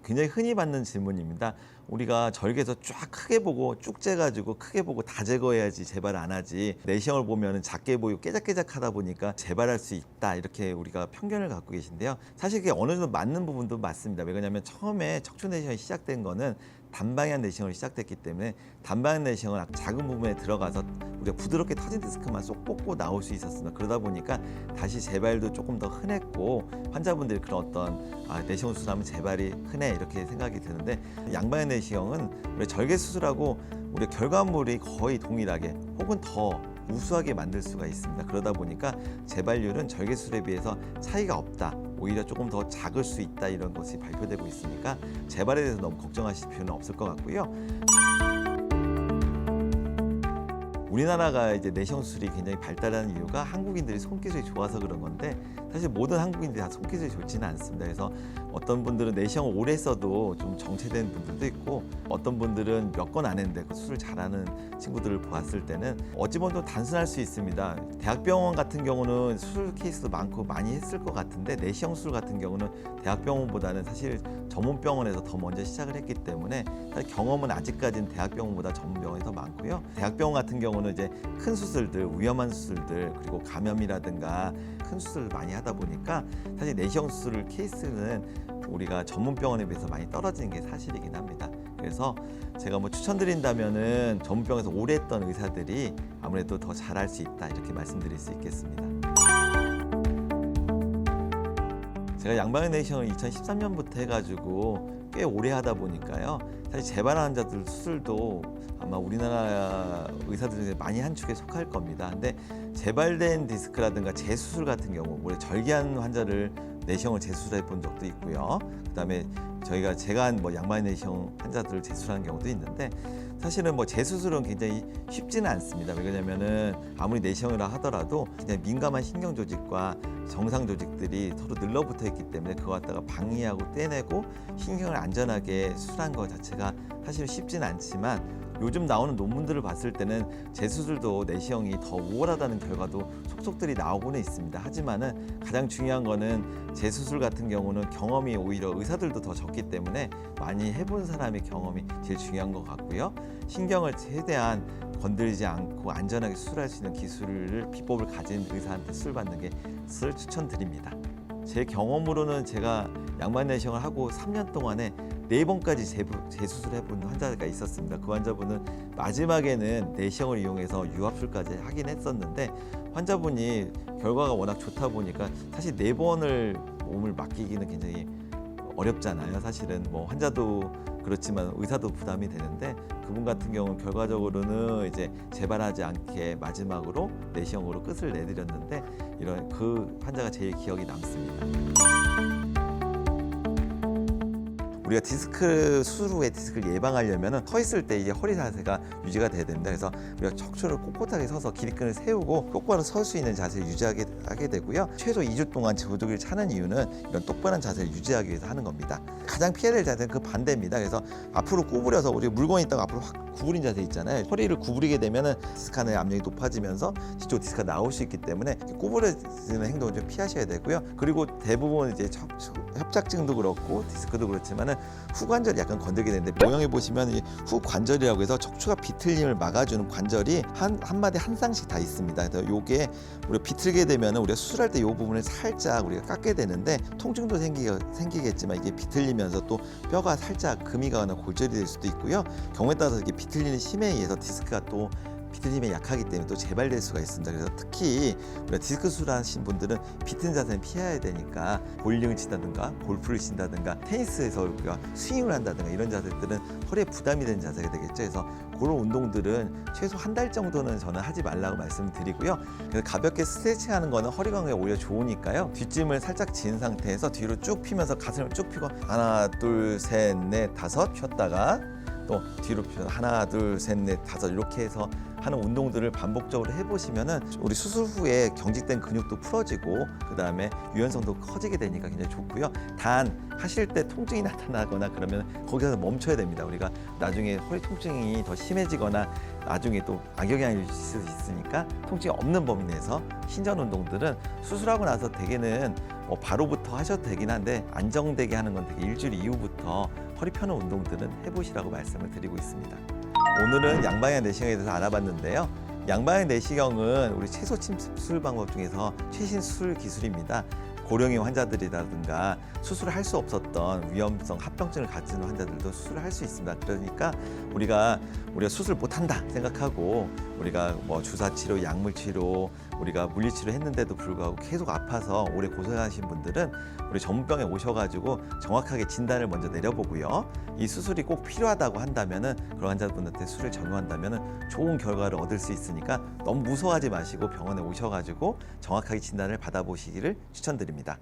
굉장히 흔히 받는 질문입니다. 우리가 절개에서 쫙 크게 보고 쭉 재가지고 크게 보고 다 제거해야지 재발 안 하지, 내시경을 보면 작게 보이고 깨작깨작하다 보니까 재발할 수 있다, 이렇게 우리가 편견을 갖고 계신데요. 사실 그게 어느 정도 맞는 부분도 맞습니다. 왜냐하면 처음에 척추 내시경이 시작된 거는 단방향 내시경으로 시작됐기 때문에 단방향 내시경은 작은 부분에 들어가서 우리가 부드럽게 터진 디스크만 쏙 뽑고 나올 수 있었습니다. 그러다 보니까 다시 재발도 조금 더 흔했고, 환자분들이 그런 어떤 내시경 수술하면 재발이 흔해 이렇게 생각이 드는데, 양방향 내시경은 우리 절개 수술하고 우리 결과물이 거의 동일하게 혹은 더 우수하게 만들 수가 있습니다. 그러다 보니까 재발률은 절개 수술에 비해서 차이가 없다, 오히려 조금 더 작을 수 있다, 이런 것이 발표되고 있으니까 재발에 대해서 너무 걱정하실 필요는 없을 것 같고요. 우리나라가 이제 내시경 수술이 굉장히 발달하는 이유가 한국인들이 손기술이 좋아서 그런 건데, 사실 모든 한국인들이 다 손기술이 좋지는 않습니다. 그래서 어떤 분들은 내시경을 오래 써도 좀 정체된 분들도 있고, 어떤 분들은 몇 건 안 했는데 그 수술 잘하는 친구들을 봤을 때는 어찌 보면 좀 단순할 수 있습니다. 대학병원 같은 경우는 수술 케이스도 많고 많이 했을 것 같은데, 내시경 수술 같은 경우는 대학병원보다는 사실 전문병원에서 더 먼저 시작을 했기 때문에 사실 경험은 아직까지는 대학병원보다 전문병원이 더 많고요. 대학병원 같은 경우는 이제 큰 수술들, 위험한 수술들, 그리고 감염이라든가 큰 수술을 많이 하다 보니까 사실 내시경 수술 케이스는 우리가 전문병원에 비해서 많이 떨어지는 게 사실이긴 합니다. 그래서 제가 뭐 추천드린다면은 전문병원에서 오래 했던 의사들이 아무래도 더 잘할 수 있다, 이렇게 말씀드릴 수 있겠습니다. 제가 양방향 내시경을 2013년부터 해가지고 꽤 오래 하다 보니까요, 사실 재발 환자들 수술도 아마 우리나라 의사들 중에 많이 한 축에 속할 겁니다. 근데 재발된 디스크라든가 재수술 같은 경우, 원래 절개한 환자를 내시경을 재수술해 본 적도 있고요. 그다음에 제가 한 양방향 내시경 환자들을 재수술한 경우도 있는데, 사실은 재수술은 굉장히 쉽지는 않습니다. 왜냐면은 아무리 내시경이라 하더라도 그냥 민감한 신경 조직과 정상 조직들이 서로 늘러붙어 있기 때문에 그거 갖다가 방해하고 떼내고 신경을 안전하게 수술한 것 자체가 사실 쉽지는 않지만, 요즘 나오는 논문들을 봤을 때는 재수술도 내시경이 더 우월하다는 결과도 속속들이 나오고는 있습니다. 하지만은 가장 중요한 거는 재수술 같은 경우는 경험이 오히려 의사들도 더 적기 때문에 많이 해본 사람의 경험이 제일 중요한 것 같고요. 신경을 최대한 건드리지 않고 안전하게 수술할 수 있는 기술을, 비법을 가진 의사한테 수술받는 게 추천드립니다. 제 경험으로는 제가 양방향 내시경을 하고 3년 동안에 4번까지 재수술을 해본 환자가 있었습니다. 그 환자분은 마지막에는 내시경을 이용해서 유압술까지 하긴 했었는데, 환자분이 결과가 워낙 좋다 보니까 사실 4번을 몸을 맡기기는 굉장히 어렵잖아요. 사실은 환자도 그렇지만 의사도 부담이 되는데, 그분 같은 경우는 결과적으로는 이제 재발하지 않게 마지막으로 내시경으로 끝을 내드렸는데, 이런 그 환자가 제일 기억이 남습니다. 우리가 디스크 수술 후에 디스크를 예방하려면 서 있을 때 이제 허리 자세가 유지가 돼야 됩니다. 그래서 우리가 척추를 꼿꼿하게 서서 기립근을 세우고 똑바로 설 수 있는 자세를 유지하게 되고요. 최소 2주 동안 조직을 차는 이유는 이런 똑바른 자세를 유지하기 위해서 하는 겁니다. 가장 피해야 될 자세는 그 반대입니다. 그래서 앞으로 구부려서, 우리 물건이 있다가 앞으로 확 구부린 자세 있잖아요. 허리를 구부리게 되면은 디스크 안에 압력이 높아지면서 뒤쪽 디스크가 나올 수 있기 때문에 구부려지는 행동을 좀 피하셔야 되고요. 그리고 대부분 이제 협착증도 그렇고 디스크도 그렇지만은 후관절이 약간 건들게 되는데, 모형에 보시면 이 후관절이라고 해서 척추가 비틀림을 막아주는 관절이 한 마디 한 쌍씩 다 있습니다. 그래서 요게 우리가 비틀게 되면 우리가 수술할 때 이 부분을 살짝 우리가 깎게 되는데, 통증도 생기겠지만 이게 비틀리면서 또 뼈가 살짝 금이 가거나 골절이 될 수도 있고요. 경우에 따라서 이게 비틀리는 힘에 의해서 디스크가 또 비틀림에 약하기 때문에 또 재발될 수가 있습니다. 그래서 특히 우리가 디스크 수술하신 분들은 비튼 자세는 피해야 되니까, 볼링을 친다든가 골프를 친다든가 테니스에서 우리가 스윙을 한다든가 이런 자세들은 허리에 부담이 되는 자세가 되겠죠. 그래서 그런 운동들은 최소 한 달 정도는 저는 하지 말라고 말씀드리고요. 그래서 가볍게 스트레칭하는 거는 허리 건강에 오히려 좋으니까요. 뒷짐을 살짝 지은 상태에서 뒤로 쭉 피면서 가슴을 쭉 펴고 하나, 둘, 셋, 넷, 다섯 쉬었다가 또 뒤로 펴서 하나, 둘, 셋, 넷, 다섯 이렇게 해서 하는 운동들을 반복적으로 해보시면은 우리 수술 후에 경직된 근육도 풀어지고 그 다음에 유연성도 커지게 되니까 굉장히 좋고요. 단 하실 때 통증이 나타나거나 그러면 거기서 멈춰야 됩니다. 우리가 나중에 허리 통증이 더 심해지거나 나중에 또 악영향이 있을 수 있으니까 통증이 없는 범위 내에서 신전 운동들은 수술하고 나서 대개는 바로부터 하셔도 되긴 한데 안정되게 하는 건 되게 일주일 이후부터 허리 펴는 운동들은 해보시라고 말씀을 드리고 있습니다. 오늘은 양방향 내시경에 대해서 알아봤는데요. 양방향 내시경은 우리 채소 침술 방법 중에서 최신 수술 기술입니다. 고령의 환자들이라든가 수술을 할 수 없었던 위험성 합병증을 가진 환자들도 수술을 할 수 있습니다. 그러니까 우리가 수술 못한다 생각하고 우리가 주사 치료, 약물 치료, 우리가 물리 치료 했는데도 불구하고 계속 아파서 오래 고생하신 분들은 우리 전문병에 오셔가지고 정확하게 진단을 먼저 내려보고요. 이 수술이 꼭 필요하다고 한다면은 그런 환자분한테 수술을 적용한다면은 좋은 결과를 얻을 수 있으니까 너무 무서워하지 마시고 병원에 오셔가지고 정확하게 진단을 받아보시기를 추천드립니다.